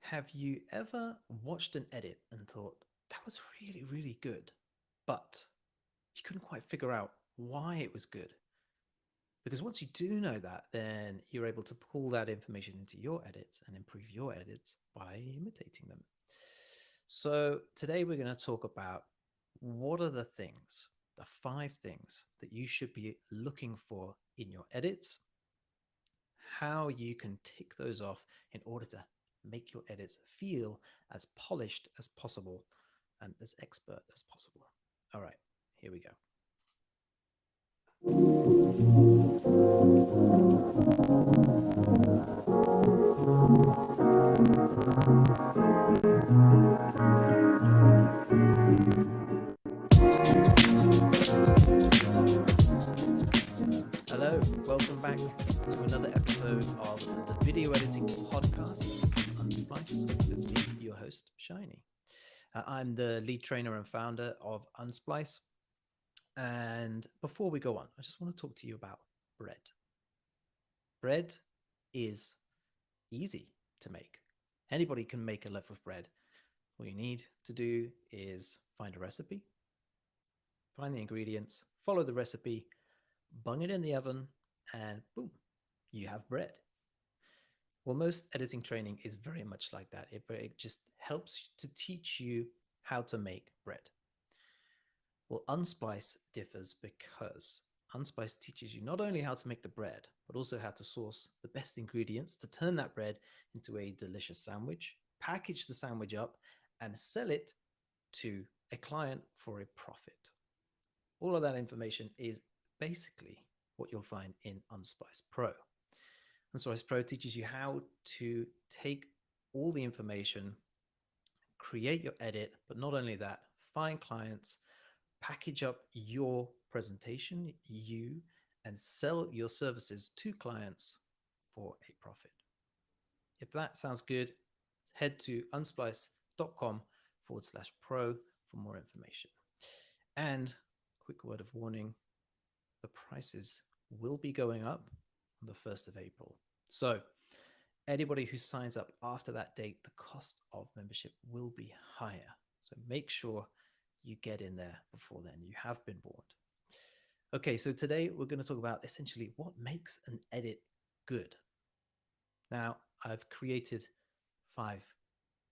Have you ever watched an edit and thought, that was really, really good, but you couldn't quite figure out why it was good? Because once you do know that, then you're able to pull that information into your edits and improve your edits by imitating them. So today we're going to talk about what are the things, the 5 things that you should be looking for in your edits, how you can tick those off in order to make your edits feel as polished as possible and as expert as possible. All right, here we go. Hello, welcome back to another episode of the video editing podcast from Unsplice with me, your host, Shiny. I'm the lead trainer and founder of Unsplice. And before we go on, I just want to talk to you about bread. Bread is easy to make. Anybody can make a loaf of bread. All you need to do is find a recipe, find the ingredients, follow the recipe, bung it in the oven, and boom, you have bread. Well, most editing training is very much like that. It just helps to teach you how to make bread. Well, Unsplice differs because Unsplice teaches you not only how to make the bread, but also how to source the best ingredients to turn that bread into a delicious sandwich, package the sandwich up, and sell it to a client for a profit. All of that information is basically what you'll find in Unsplice Pro. Unsplice Pro teaches you how to take all the information, create your edit, but not only that, find clients, package up your presentation, and sell your services to clients for a profit. If that sounds good, head to unsplice.com/pro for more information. And quick word of warning, the prices will be going up on the 1st of April. So anybody who signs up after that date, the cost of membership will be higher. So make sure you get in there before then. You have been warned. Okay, so today we're going to talk about essentially what makes an edit good. Now, I've created 5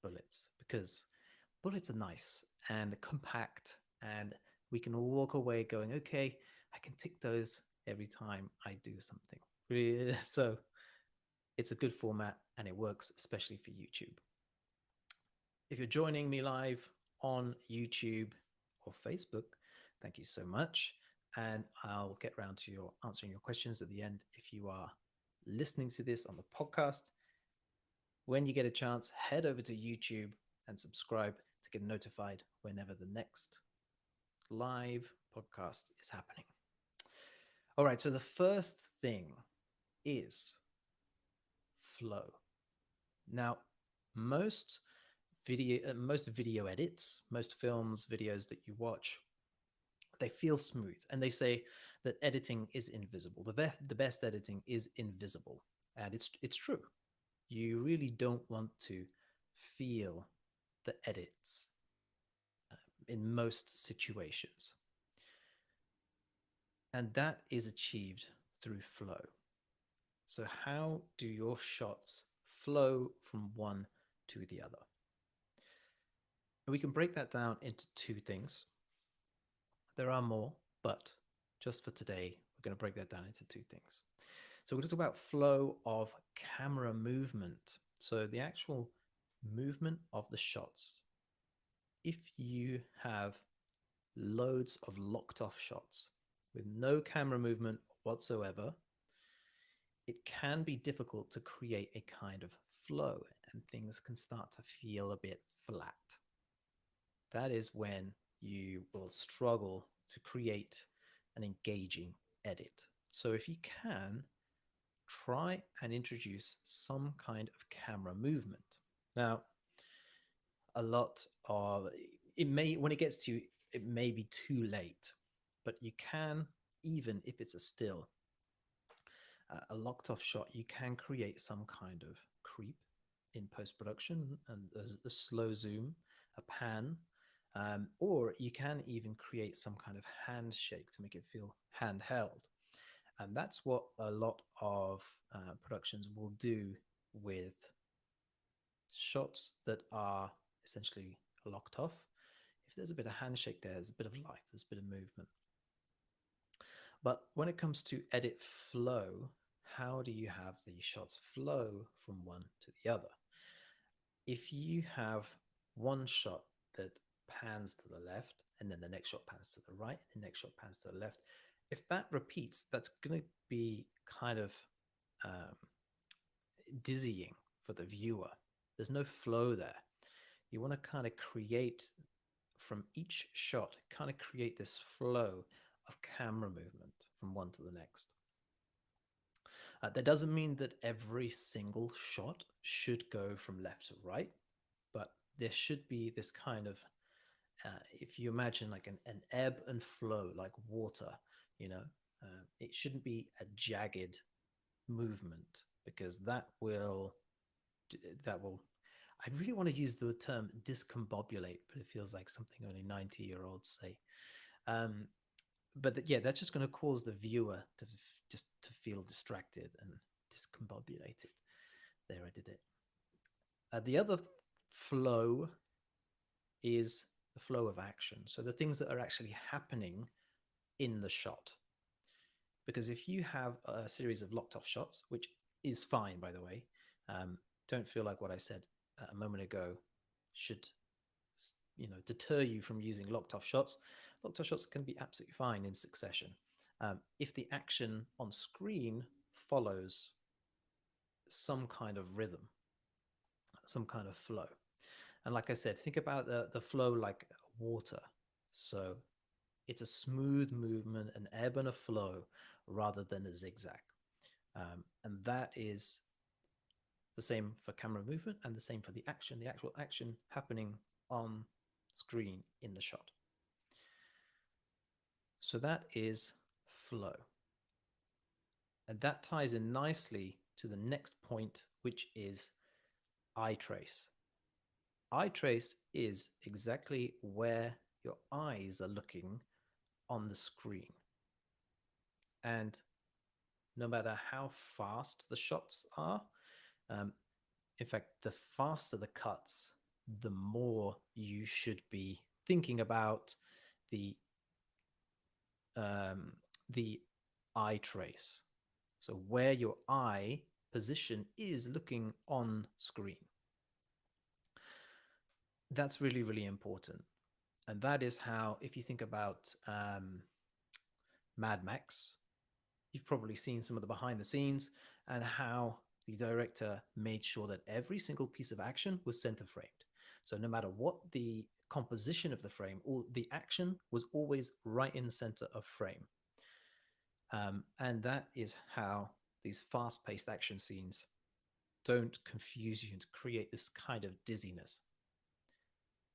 bullets because bullets are nice and compact, and we can all walk away going, okay, I can tick those every time I do something. So it's a good format and it works especially for YouTube. If you're joining me live on YouTube or Facebook, thank you so much. And I'll get around to answering your questions at the end. If you are listening to this on the podcast, when you get a chance, head over to YouTube and subscribe to get notified whenever the next live podcast is happening. All right, so the first thing is flow. Now, most video edits, most films, videos that you watch, they feel smooth, and they say that editing is invisible. The best editing is invisible, and it's true. You really don't want to feel the edits in most situations, and that is achieved through flow. So how do your shots flow from one to the other? And we can break that down into 2 things. There are more, but just for today, we're going to break that down into 2 things. So we're going to talk about flow of camera movement. So the actual movement of the shots. If you have loads of locked off shots with no camera movement whatsoever, it can be difficult to create a kind of flow, and things can start to feel a bit flat. That is when you will struggle to create an engaging edit. So if you can, try and introduce some kind of camera movement. Now, a lot of it may, when it gets to you, it may be too late, but you can, even if it's a locked off shot, you can create some kind of creep in post production, and a slow zoom, a pan, or you can even create some kind of handshake to make it feel handheld. And that's what a lot of productions will do with shots that are essentially locked off. If there's a bit of handshake there, there's a bit of life, there's a bit of movement. But when it comes to edit flow, how do you have the shots flow from one to the other? If you have one shot that pans to the left, and then the next shot pans to the right, and the next shot pans to the left, if that repeats, that's going to be kind of um, dizzying for the viewer. There's no flow there. You want to kind of create from each shot, kind of create this flow of camera movement from one to the next. That doesn't mean that every single shot should go from left to right, but there should be this kind of, if you imagine like an ebb and flow, like water, you know, it shouldn't be a jagged movement, because that will I really want to use the term discombobulate, but it feels like something only 90-year-olds say. But yeah, that's just going to cause the viewer to just to feel distracted and discombobulated. There, I did it. The other flow is the flow of action. So the things that are actually happening in the shot. Because if you have a series of locked off shots, which is fine, by the way, don't feel like what I said a moment ago should deter you from using locked off shots. Locked off shots can be absolutely fine in succession if the action on screen follows some kind of rhythm, some kind of flow. And like I said, think about the flow like water. So it's a smooth movement, an ebb and a flow, rather than a zigzag. And that is the same for camera movement and the same for the actual action happening on screen in the shot. So that is flow. And that ties in nicely to the next point, which is eye trace. Eye trace is exactly where your eyes are looking on the screen. And no matter how fast the shots are, in fact, the faster the cuts, the more you should be thinking about the the eye trace. So where your eye position is looking on screen. That's really, really important. And that is how, if you think about Mad Max, you've probably seen some of the behind the scenes and how the director made sure that every single piece of action was center framed. So no matter what the composition of the frame, all the action was always right in the center of frame. And that is how these fast-paced action scenes don't confuse you and create this kind of dizziness.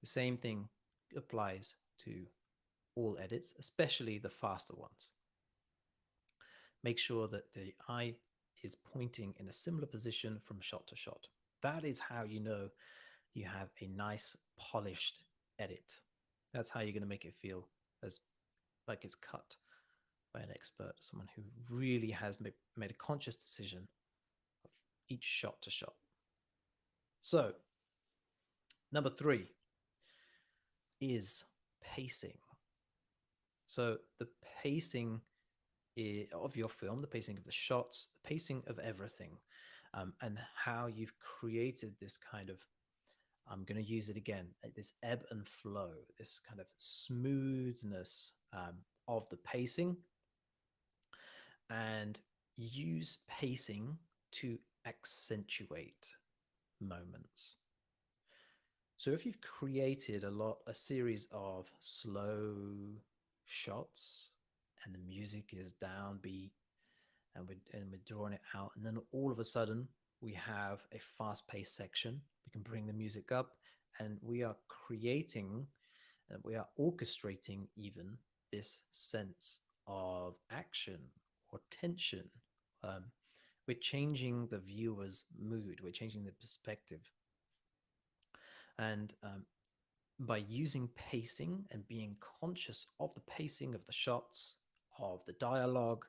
The same thing applies to all edits, especially the faster ones. Make sure that the eye is pointing in a similar position from shot to shot. That is how you know you have a nice polished edit. That's how you're going to make it feel as like it's cut by an expert, someone who really has made a conscious decision of each shot to shot. So, number 3 is pacing. So the pacing of your film, the pacing of the shots, the pacing of everything, and how you've created this kind of, I'm going to use it again, this ebb and flow, this kind of smoothness of the pacing, and use pacing to accentuate moments. So if you've created a series of slow shots and the music is downbeat and we're drawing it out, and then all of a sudden we have a fast-paced section, we can bring the music up and we are creating and we are orchestrating even this sense of action or tension, we're changing the viewer's mood, we're changing the perspective. And by using pacing and being conscious of the pacing of the shots, of the dialogue,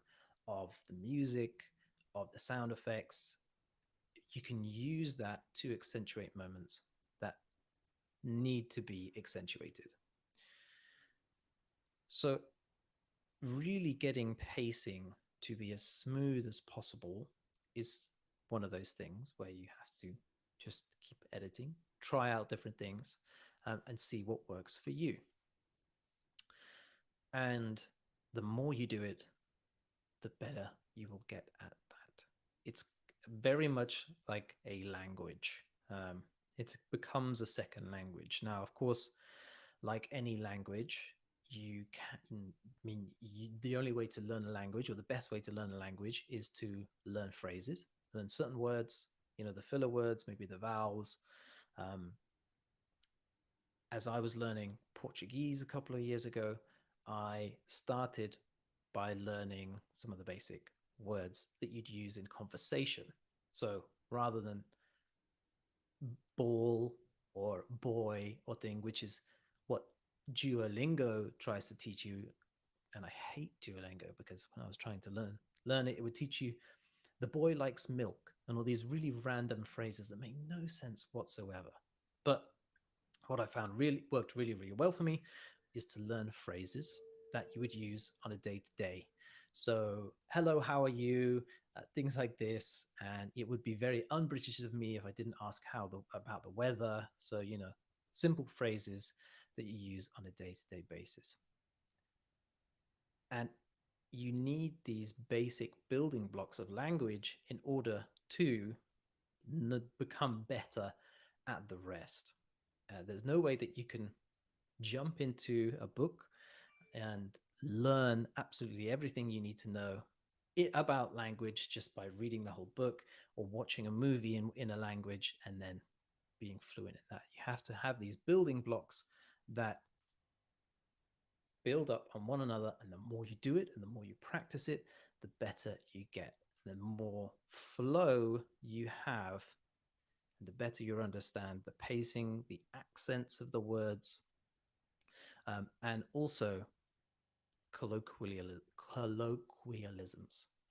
of the music, of the sound effects, you can use that to accentuate moments that need to be accentuated. So, really getting pacing to be as smooth as possible is one of those things where you have to just keep editing, try out different things, and see what works for you. And the more you do it, the better you will get at that. It's very much like a language. It becomes a second language. Now, of course, like any language, you can, I mean, the only way to learn a language, or the best way to learn a language, is to learn phrases, learn certain words, the filler words, maybe the vowels. Um, as I was learning Portuguese a couple of years ago, I started by learning some of the basic words that you'd use in conversation. So rather than ball or boy or thing, which is what Duolingo tries to teach you. And I hate Duolingo because when I was trying to learn it, it would teach you the boy likes milk and all these really random phrases that make no sense whatsoever. But what I found really worked really, really well for me is to learn phrases that you would use on a day to day. So, hello, how are you? Things like this. And it would be very un-British of me if I didn't ask about the weather. So, simple phrases that you use on a day to day basis. And you need these basic building blocks of language in order to become better at the rest. There's no way that you can jump into a book and learn absolutely everything you need to know about language just by reading the whole book or watching a movie in a language and then being fluent in that. You have to have these building blocks that build up on one another. And the more you do it and the more you practice it, the better you get. The more flow you have, the better you understand the pacing, the accents of the words, and also colloquialisms.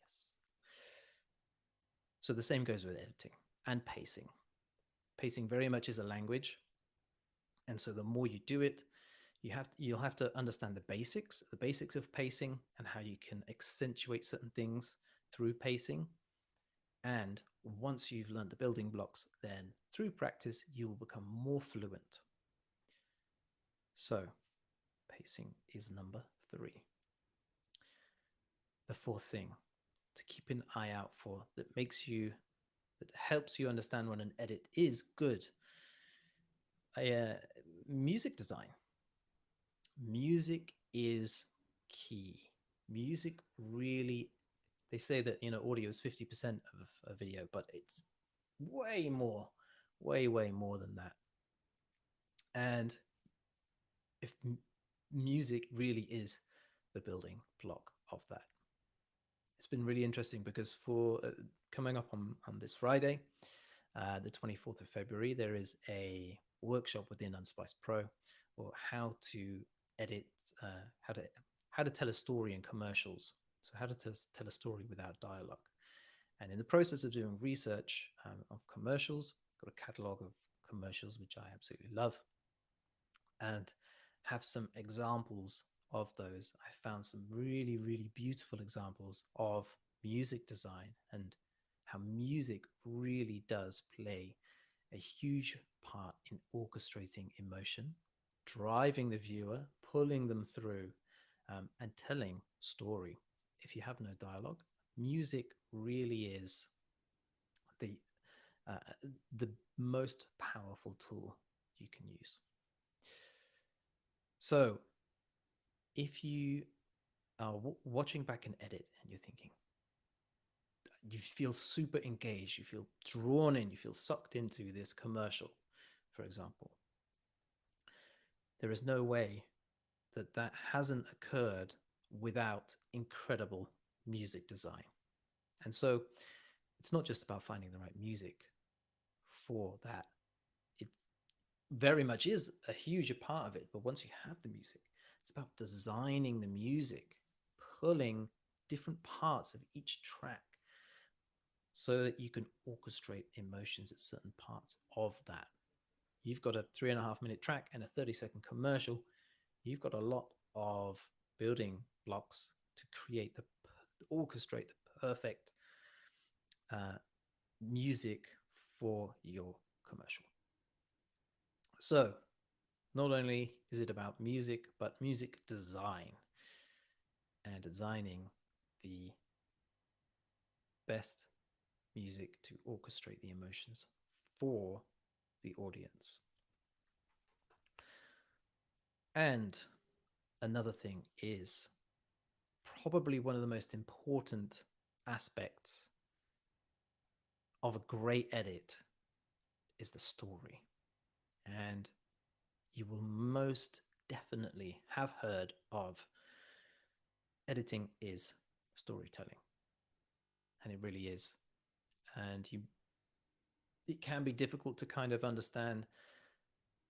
Yes. So the same goes with editing and pacing. Pacing very much is a language, and so the more you do it, you'll have to understand the basics of pacing and how you can accentuate certain things through pacing. And once you've learned the building blocks, then through practice, you will become more fluent. So pacing is number 3. The fourth thing to keep an eye out for that helps you understand when an edit is good. Music design. Music is key. Music really, they say that, audio is 50% of a video, but it's way more, way more than that. And if music really is the building block of that. It's been really interesting because for coming up on this Friday, the 24th of February, there is a workshop within Unsplice Pro or how to edit, how to tell a story in commercials. So how to tell a story without dialogue. And in the process of doing research of commercials, got a catalog of commercials which I absolutely love, and have some examples of those. I found some really, really beautiful examples of music design and how music really does play a huge part in orchestrating emotion, driving the viewer, pulling them through, and telling story. If you have no dialogue, music really is the uh, the most powerful tool you can use. So if you are watching back an edit and you're thinking, you feel super engaged, you feel drawn in, you feel sucked into this commercial, for example, there is no way that that hasn't occurred without incredible music design. And so it's not just about finding the right music for that. It very much is a huge part of it, but once you have the music, it's about designing the music, pulling different parts of each track so that you can orchestrate emotions at certain parts of that. You've got a 3.5 minute track and a 30-second commercial. You've got a lot of building blocks to create to orchestrate the perfect uh, music for your commercial. So, not only is it about music, but music design and designing the best music to orchestrate the emotions for the audience. And another thing is probably one of the most important aspects of a great edit is the story. And you will most definitely have heard of editing is storytelling. And it really is. And it can be difficult to kind of understand,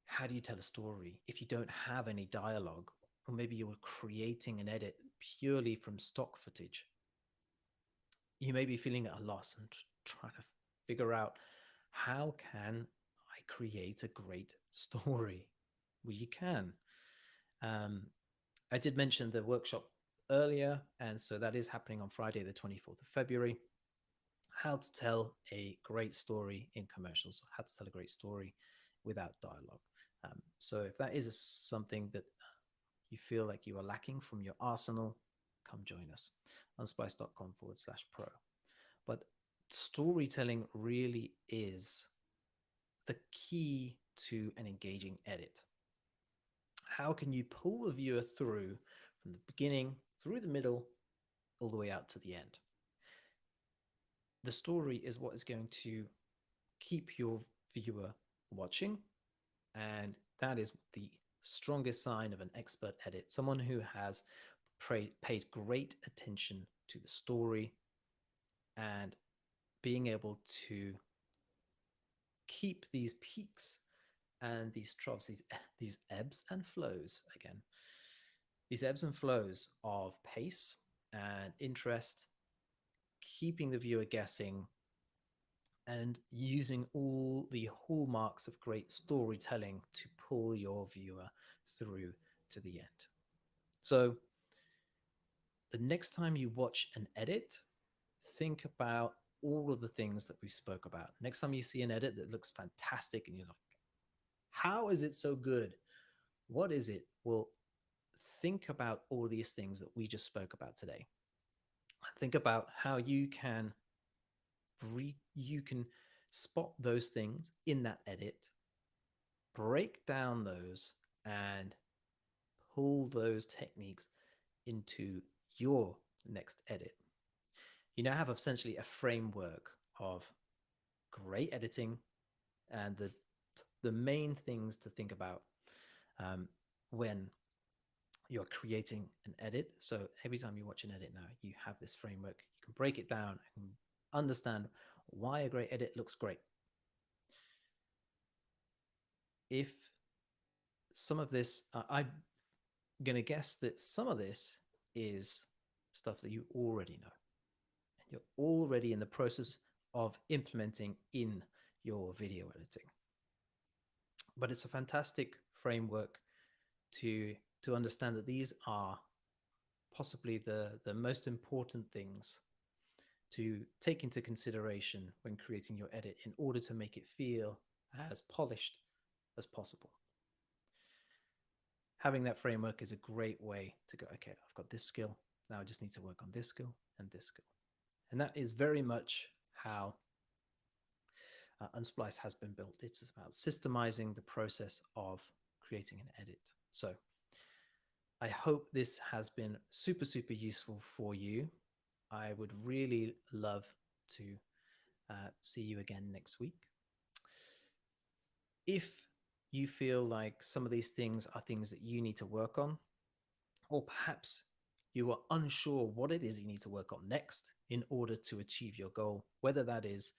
how do you tell a story if you don't have any dialogue? Or maybe you're creating an edit purely from stock footage. You may be feeling at a loss and trying to figure out, how can I create a great story? Well, you can. Um, I did mention the workshop earlier, and so that is happening on Friday, the 24th of February. How to tell a great story in commercials, how to tell a great story without dialogue. So if that is something that you feel like you are lacking from your arsenal, come join us. Unsplice.com/pro. But storytelling really is the key to an engaging edit. How can you pull the viewer through from the beginning, through the middle, all the way out to the end? The story is what is going to keep your viewer watching, and that is the strongest sign of an expert edit, someone who has paid great attention to the story and being able to keep these peaks and these troughs, these ebbs and flows, again, these ebbs and flows of pace and interest, keeping the viewer guessing and using all the hallmarks of great storytelling to pull your viewer through to the end. So the next time you watch an edit, think about all of the things that we spoke about. Next time you see an edit that looks fantastic and you're like, how is it so good? What is it? Well, think about all these things that we just spoke about today. Think about how you can spot those things in that edit, break down those, and pull those techniques into your next edit. You now have essentially a framework of great editing and the main things to think about when you're creating an edit. So every time you watch an edit now, you have this framework. You can break it down and understand why a great edit looks great. If some of this, I'm going to guess that some of this is stuff that you already know. And you're already in the process of implementing in your video editing. But it's a fantastic framework to understand that these are possibly the most important things to take into consideration when creating your edit in order to make it feel as polished as possible. Having that framework is a great way to go, okay, I've got this skill. Now I just need to work on this skill and this skill. And that is very much how Unsplice has been built. It's about systemizing the process of creating an edit. So I hope this has been super, super useful for you. I would really love to see you again next week. If you feel like some of these things are things that you need to work on, or perhaps you are unsure what it is you need to work on next in order to achieve your goal, whether that is